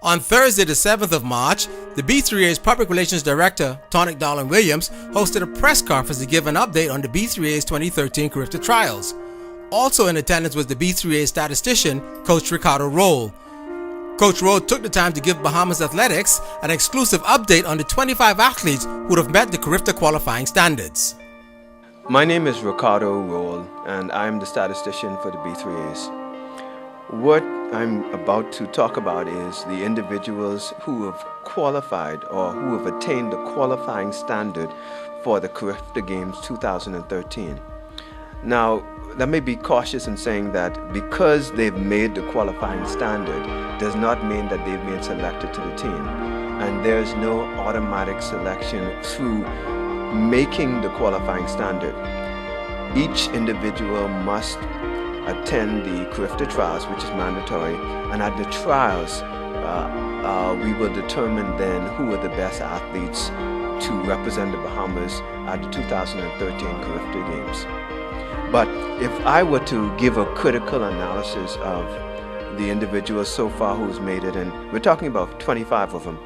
On Thursday, the 7th of March, the B3A's Public Relations Director, Tonique Darling Williams, hosted a press conference to give an update on the B3A's 2013 CARIFTA Trials. Also in attendance was the B3A statistician, Coach Ricardo Rolle. Coach Rolle took the time to give Bahamas Athletics an exclusive update on the 25 athletes who would have met the CARIFTA qualifying standards. My name is Ricardo Rolle, and I'm the statistician for the B3As. What I'm about to talk about is the individuals who have qualified or who have attained the qualifying standard for the CARIFTA Games 2013. Now, let me be cautious in saying that because they've made the qualifying standard does not mean that they've been selected to the team. And there's no automatic selection through making the qualifying standard. Each individual must attend the CARIFTA Trials, which is mandatory, and at the trials we will determine then who are the best athletes to represent the Bahamas at the 2013 CARIFTA Games. But if I were to give a critical analysis of the individuals so far who's made it, and we're talking about 25 of them,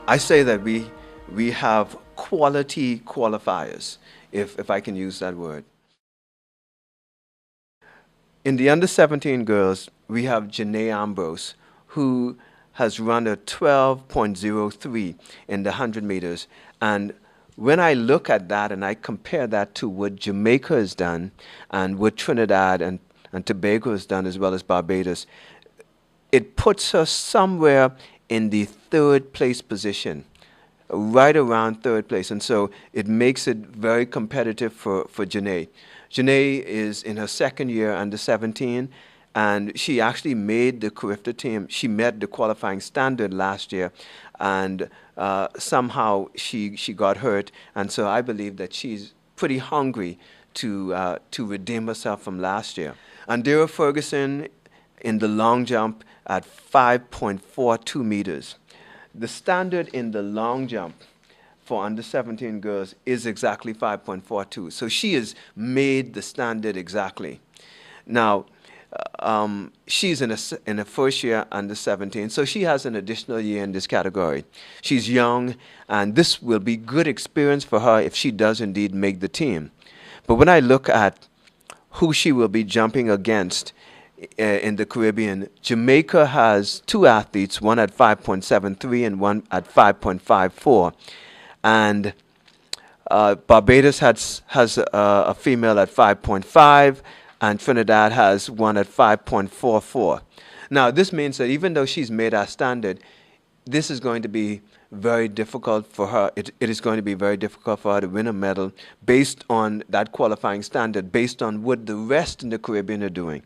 I say that we have quality qualifiers, if I can use that word. In the under-17 girls, we have Janae Ambrose, who has run a 12.03 in the 100 meters. And when I look at that and I compare that to what Jamaica has done and what Trinidad and Tobago has done, as well as Barbados, it puts us somewhere in the third place position, right around third place. And so it makes it very competitive for Janae. Janae is in her second year under 17, and she actually made the CARIFTA team. She met the qualifying standard last year, and somehow she got hurt. And so I believe that she's pretty hungry to redeem herself from last year. Andera Ferguson in the long jump at 5.42 meters. The standard in the long jump for under 17 girls is exactly 5.42. So she has made the standard exactly. Now, she's in a first year under 17, so she has an additional year in this category. She's young, and this will be good experience for her if she does indeed make the team. But when I look at who she will be jumping against in the Caribbean, Jamaica has two athletes, one at 5.73 and one at 5.54. And Barbados has a female at 5.5, and Trinidad has one at 5.44. Now, this means that even though she's made our standard, this is going to be very difficult for her. It is going to be very difficult for her to win a medal based on that qualifying standard, based on what the rest in the Caribbean are doing.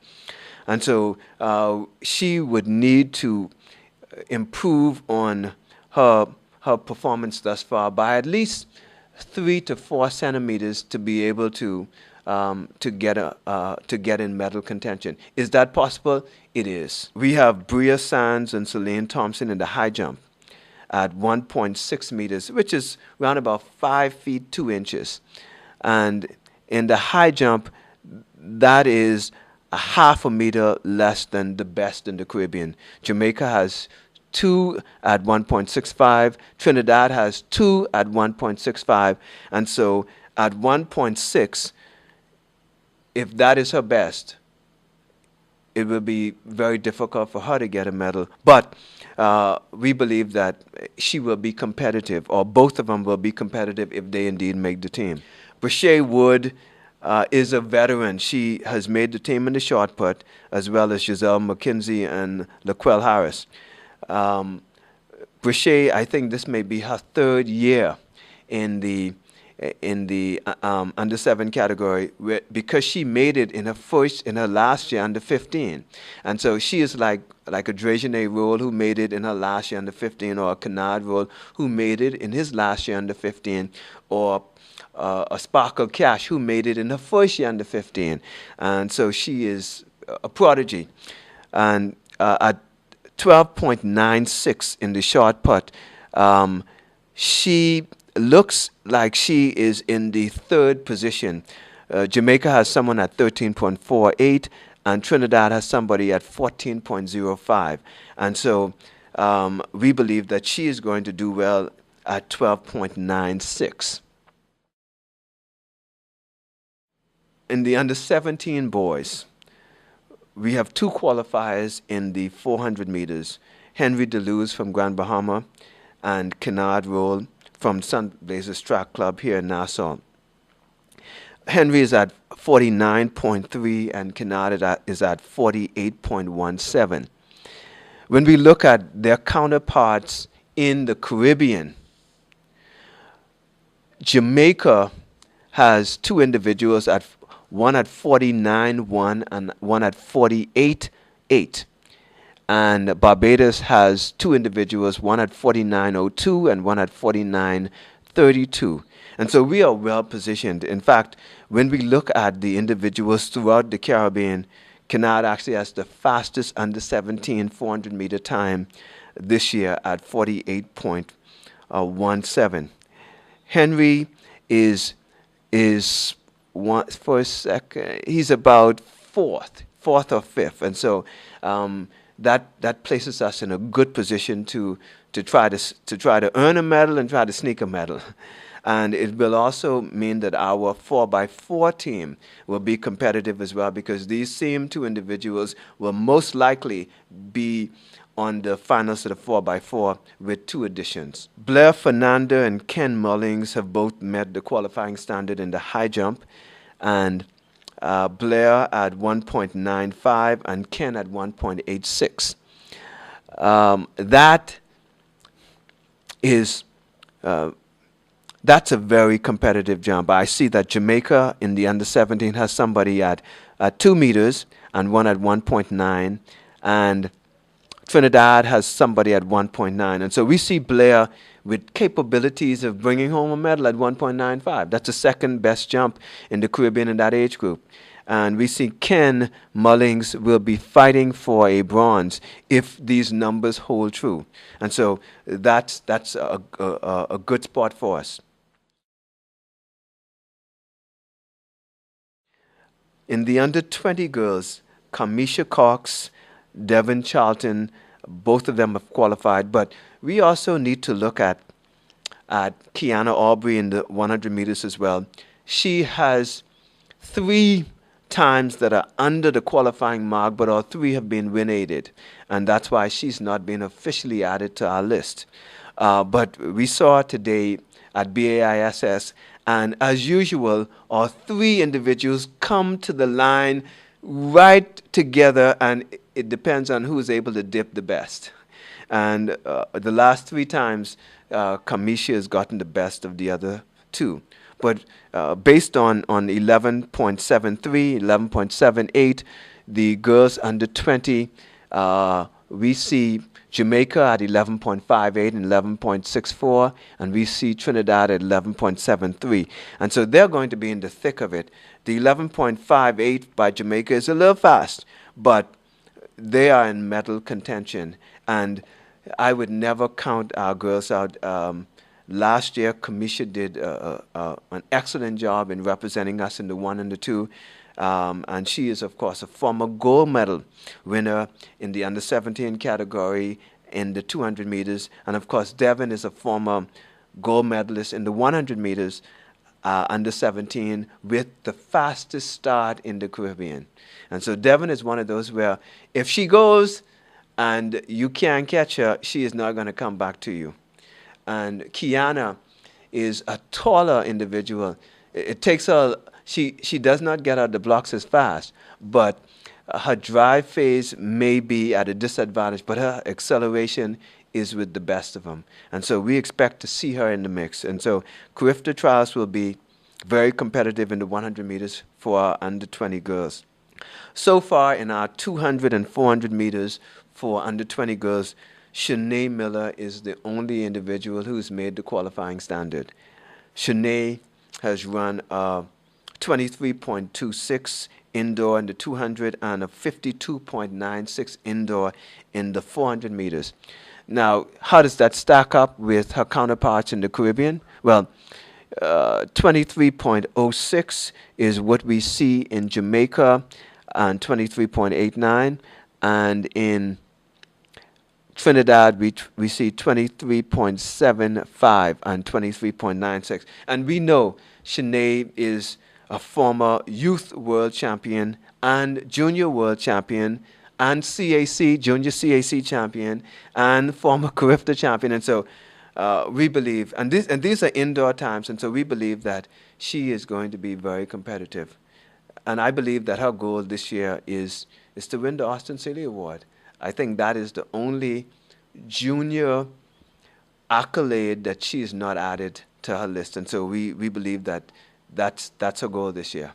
And so she would need to improve on her performance thus far by at least 3 to 4 centimeters to be able to get in medal contention. Is that possible? It is. We have Bria Sands and Celine Thompson in the high jump at 1.6 meters, which is around about 5 feet 2 inches. And in the high jump, that is a half a meter less than the best in the Caribbean. Jamaica has 2 at 1.65. Trinidad has 2 at 1.65. And so at 1.6, if that is her best, it will be very difficult for her to get a medal. But we believe that she will be competitive, or both of them will be competitive if they indeed make the team. Brashay Wood is a veteran. She has made the team in the short put, as well as Giselle McKenzie and Laquelle Harris. Brashay, I think this may be her third year in the under 7 category, because she made it in her last year under 15, and so she is like a Drejane Rolle who made it in her last year under 15, or a Kennard Rolle who made it in his last year under 15, or a Sparkle Cash who made it in her first year under 15, and so she is a prodigy. And at 12.96 in the short put, she looks like she is in the third position. Jamaica has someone at 13.48, and Trinidad has somebody at 14.05. And so we believe that she is going to do well at 12.96. In the under 17 boys, we have two qualifiers in the 400 meters. Henry DeLuz from Grand Bahama and Kennard Rolle from Sun Blazers Track Club here in Nassau. Henry is at 49.3 and Kennard is at 48.17. When we look at their counterparts in the Caribbean, Jamaica has two individuals, one at 49.1 and one at 48.8. And Barbados has two individuals, one at 49.02 and one at 49.32. And so we are well positioned. In fact, when we look at the individuals throughout the Caribbean, Kennard actually has the fastest under 17 400 meter time this year at 48.17. Henry is one for a second. He's about fourth or fifth, and so that places us in a good position to try to earn a medal and try to sneak a medal. And it will also mean that our 4x4 team will be competitive as well, because these same two individuals will most likely be on the finals of the 4x4 with two additions. Blair Fernanda and Ken Mullings have both met the qualifying standard in the high jump, and Blair at 1.95 and Ken at 1.86. That's a very competitive jump. I see that Jamaica in the under 17 has somebody at 2 meters and one at 1.9, and Trinidad has somebody at 1.9. And so we see Blair with capabilities of bringing home a medal at 1.95. That's the second best jump in the Caribbean in that age group. And we see Ken Mullings will be fighting for a bronze if these numbers hold true. And so that's a good spot for us. In the under 20 girls, Kamisha Cox, Devin Charlton, both of them have qualified, but we also need to look at Kiana Aubrey in the 100 meters as well. She has 3 times that are under the qualifying mark, but all 3 have been win-aided, and that's why she's not been officially added to our list. But we saw today at BAISS, and as usual, all 3 individuals come to the line right together, and it depends on who's able to dip the best. And the last 3 times, Kamisha has gotten the best of the other 2. But based on 11.73, 11.78, the girls under 20, we see Jamaica at 11.58 and 11.64, and we see Trinidad at 11.73. And so they're going to be in the thick of it. The 11.58 by Jamaica is a little fast, but they are in medal contention. And I would never count our girls out. Last year, Kamisha did an excellent job in representing us in the 1 and the 2. And she is, of course, a former gold medal winner in the under 17 category in the 200 meters. And, of course, Devin is a former gold medalist in the 100 meters under 17 with the fastest start in the Caribbean. And so Devin is one of those where if she goes and you can't catch her, she is not going to come back to you. And Kiana is a taller individual. It takes her, she does not get out the blocks as fast, but her drive phase may be at a disadvantage, but her acceleration is with the best of them. And so we expect to see her in the mix. And so CARIFTA Trials will be very competitive in the 100 meters for our under 20 girls. So far in our 200 and 400 meters for under 20 girls, Shanae Miller is the only individual who's made the qualifying standard. Shanae has run 23.26 indoor in the 200 and a 52.96 indoor in the 400 meters. Now, how does that stack up with her counterparts in the Caribbean? Well, 23.06 is what we see in Jamaica, and 23.89, and in Trinidad, we see 23.75 and 23.96. And we know Shanae is a former youth world champion and junior world champion and CAC, junior CAC champion and former CARIFTA champion. And so we believe, and these are indoor times, and so we believe that she is going to be very competitive. And I believe that her goal this year is to win the Austin Seeley Award. I think that is the only junior accolade that she is not added to her list. And so we believe that that's her goal this year.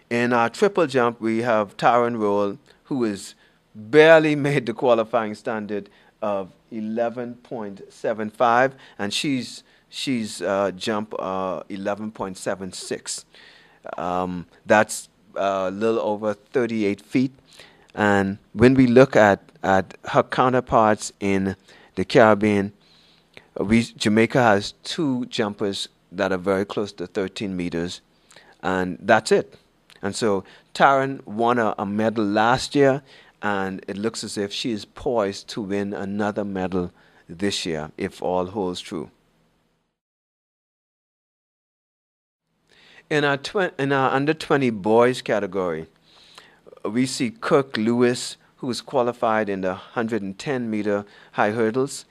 In our triple jump, we have Taryn Rolle, who has barely made the qualifying standard of 11.75, and she's jump 11.76. That's a little over 38 feet. And when we look at her counterparts in the Caribbean, Jamaica has two jumpers that are very close to 13 meters, and that's it. And so Taryn won a medal last year, and it looks as if she is poised to win another medal this year, if all holds true. In our under 20 boys category, we see Kirk Lewis, who is qualified in the 110-meter high hurdles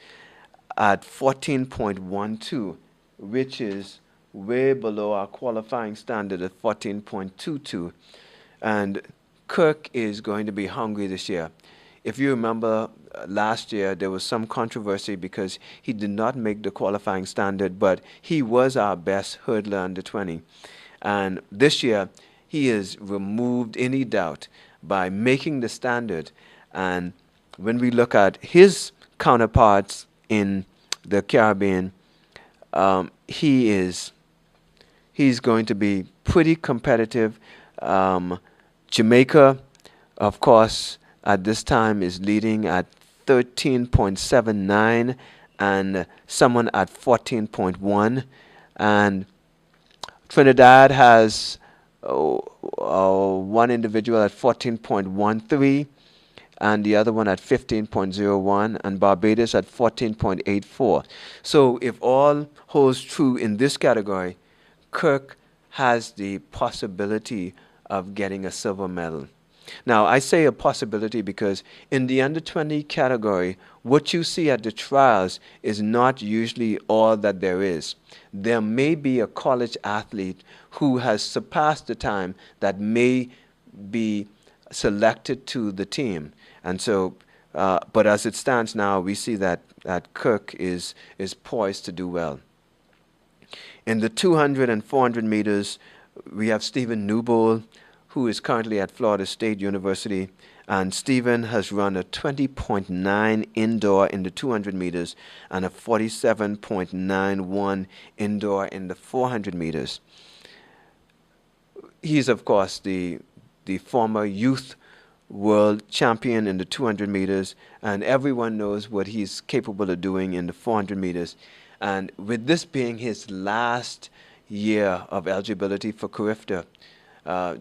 at 14.12, which is way below our qualifying standard at 14.22. And Kirk is going to be hungry this year. If you remember, last year there was some controversy because he did not make the qualifying standard, but he was our best hurdler under 20. And this year, he has removed any doubt by making the standard. And when we look at his counterparts in the Caribbean, he's going to be pretty competitive. Jamaica, of course, at this time is leading at 13.79 and someone at 14.1. And Trinidad has one individual at 14.13 and the other one at 15.01, and Barbados at 14.84. So if all holds true in this category, Kirk has the possibility of getting a silver medal. Now, I say a possibility because in the under 20 category, what you see at the trials is not usually all that there is. There may be a college athlete who has surpassed the time that may be selected to the team. And so, but as it stands now, we see that Kirk is poised to do well. In the 200 and 400 meters, we have Stephen Newbold, who is currently at Florida State University, and Stephen has run a 20.9 indoor in the 200 meters and a 47.91 indoor in the 400 meters. He's, of course, the former youth world champion in the 200 meters, and everyone knows what he's capable of doing in the 400 meters. And with this being his last year of eligibility for CARIFTA,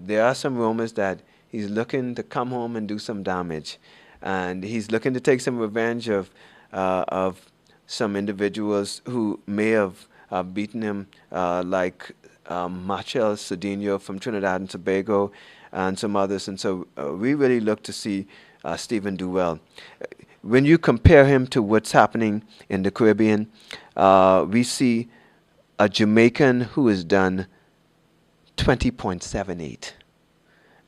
there are some rumors that he's looking to come home and do some damage, and he's looking to take some revenge of some individuals who may have beaten him, like Machel Cedinho from Trinidad and Tobago, and some others. And so we really look to see Stephen do well. When you compare him to what's happening in the Caribbean, we see a Jamaican who has done 20.78.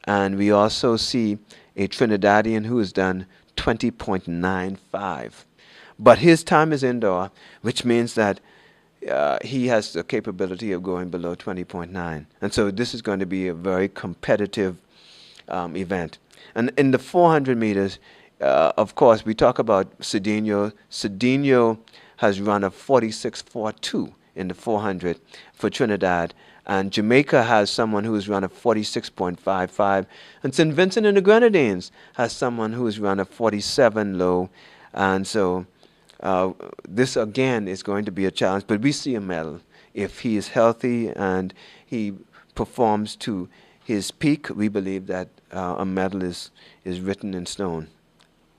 And we also see a Trinidadian who has done 20.95. But his time is indoor, which means that he has the capability of going below 20.9. And so this is going to be a very competitive event. And in the 400 meters, of course, we talk about Cedinho. Cedinho has run a 46.42 in the 400 for Trinidad. And Jamaica has someone who has run a 46.55. And St. Vincent and the Grenadines has someone who has run a 47 low. And so this, again, is going to be a challenge. But we see a medal. If he is healthy and he performs to his peak, we believe that a medal is written in stone.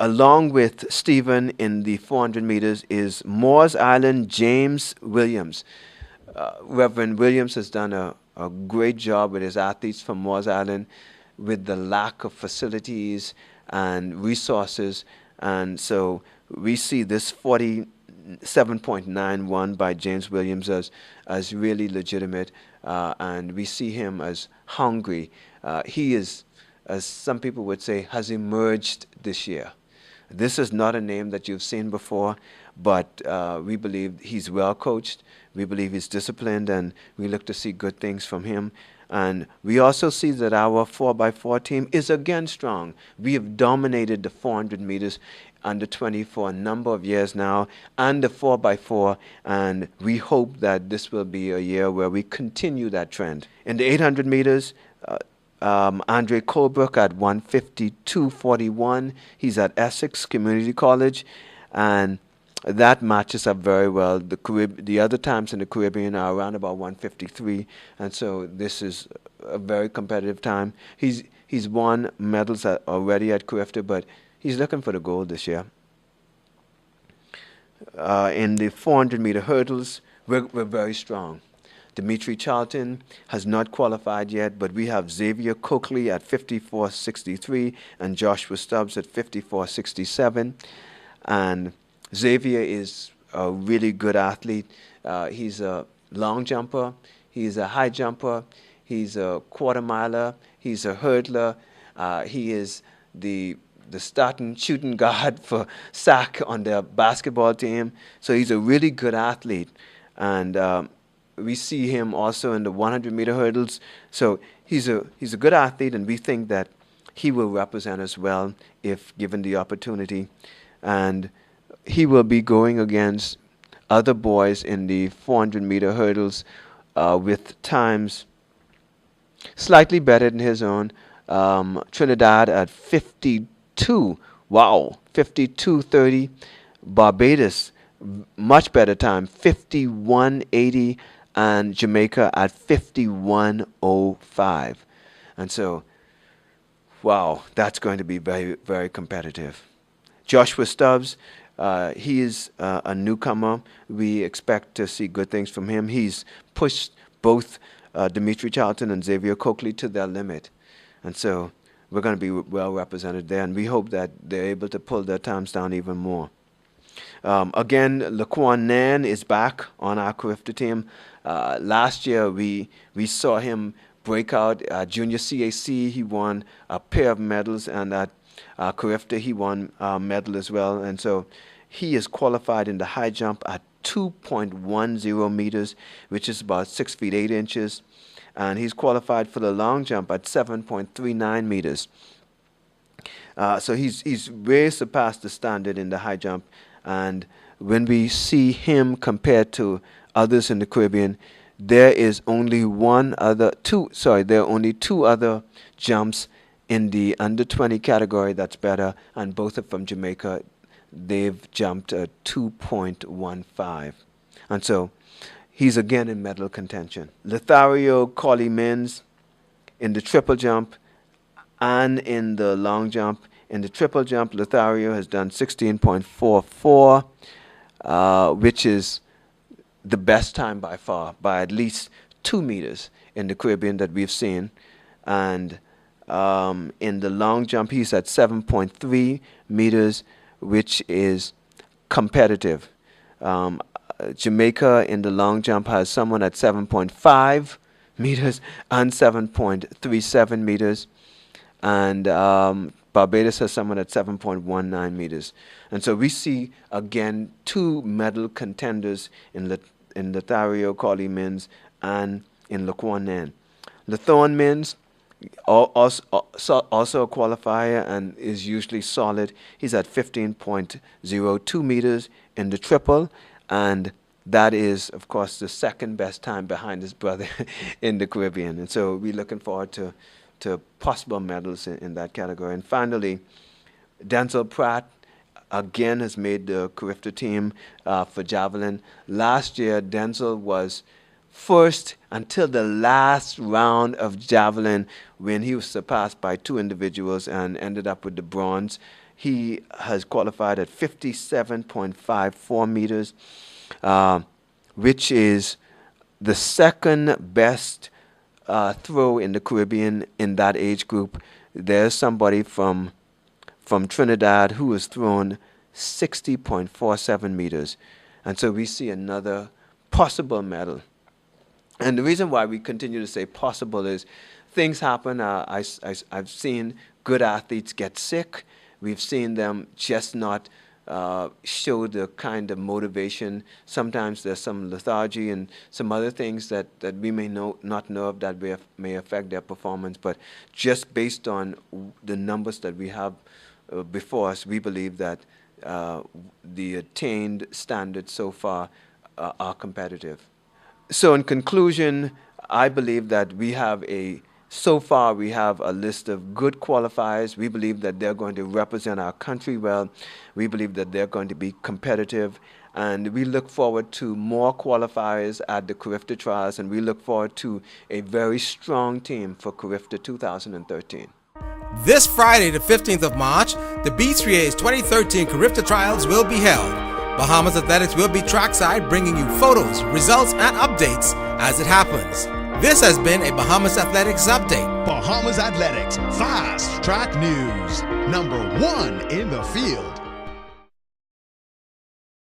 along with Stephen in the 400 meters is Moores Island James Williams. Reverend Williams has done a great job with his athletes from Moores Island with the lack of facilities and resources. And so we see this 47.91 by James Williams as really legitimate, and we see him as hungry. He is, as some people would say, has emerged this year. This is not a name that you've seen before, but we believe he's well coached. We believe he's disciplined, and we look to see good things from him. And we also see that our 4x4 team is again strong. We have dominated the 400 meters under 20 for a number of years now, and the 4x4, and we hope that this will be a year where we continue that trend. In the 800 meters, Andre Colebrook at 1:52.41. He's at Essex Community College, and that matches up very well. The other times in the Caribbean are around about 1:53, and so this is a very competitive time. He's won medals already at CARIFTA, but he's looking for the gold this year. In the 400-meter hurdles, we're very strong. Dimitri Charlton has not qualified yet, but we have Xavier Coakley at 54.63 and Joshua Stubbs at 54.67. And Xavier is a really good athlete. He's a long jumper, he's a high jumper, he's a quarter miler, he's a hurdler, he is the starting shooting guard for SAC on their basketball team. So he's a really good athlete. And we see him also in the 100-meter hurdles. So he's a good athlete, and we think that he will represent us well if given the opportunity. And he will be going against other boys in the 400-meter hurdles with times slightly better than his own. Trinidad at 52. Wow, 52.30. Barbados, much better time, 51.80. And Jamaica at 51.05. And so, wow, that's going to be very, very competitive. Joshua Stubbs, he is a newcomer. We expect to see good things from him. He's pushed both Dimitri Charlton and Xavier Coakley to their limit. And so we're going to be well represented there, and we hope that they're able to pull their times down even more. Again, Laquan Nan is back on our CARIFTA team. Last year, we saw him break out at Junior CAC. He won a pair of medals, and at CARIFTA, he won a medal as well. And so he is qualified in the high jump at 2.10 meters, which is about 6 feet 8 inches. And he's qualified for the long jump at 7.39 meters. So he's way surpassed the standard in the high jump. And when we see him compared to others in the Caribbean, there are only two other jumps in the under 20 category that's better, and both are from Jamaica. They've jumped a 2.15. And so he's again in medal contention. Lothario Colley-Mins in the triple jump and in the long jump. In the triple jump, Lothario has done 16.44, which is the best time by far, by at least 2 meters in the Caribbean that we've seen. And in the long jump, he's at 7.3 meters, which is competitive. Jamaica in the long jump has someone at 7.5 meters and 7.37 meters. And Barbados has someone at 7.19 meters. And so we see, again, 2 medal contenders in Lothario Colley-Mins and in Laquan Nan. Lathorn Mins, also a qualifier and is usually solid. He's at 15.02 meters in the triple, and that is, of course, the second best time behind his brother in the Caribbean. And so we're looking forward to possible medals in that category. And finally, Denzel Pratt again has made the CARIFTA team for javelin. Last year, Denzel was first until the last round of javelin when he was surpassed by 2 individuals and ended up with the bronze. He has qualified at 57.54 meters, which is the second best throw in the Caribbean in that age group. There's somebody from Trinidad who has thrown 60.47 meters. And so we see another possible medal. And the reason why we continue to say possible is things happen. I've seen good athletes get sick. We've seen them just not show the kind of motivation. Sometimes there's some lethargy and some other things that we may not know of that may affect their performance. But just based on the numbers that we have before us, we believe that the attained standards so far are competitive. So in conclusion, I believe that so far we have a list of good qualifiers. We believe that they're going to represent our country well. We believe that they're going to be competitive. And we look forward to more qualifiers at the CARIFTA Trials, and we look forward to a very strong team for CARIFTA 2013. This Friday, the 15th of March, the B3A's 2013 CARIFTA Trials will be held. Bahamas Athletics will be trackside, bringing you photos, results, and updates as it happens. This has been a Bahamas Athletics update. Bahamas Athletics Fast Track News, #1 in the field.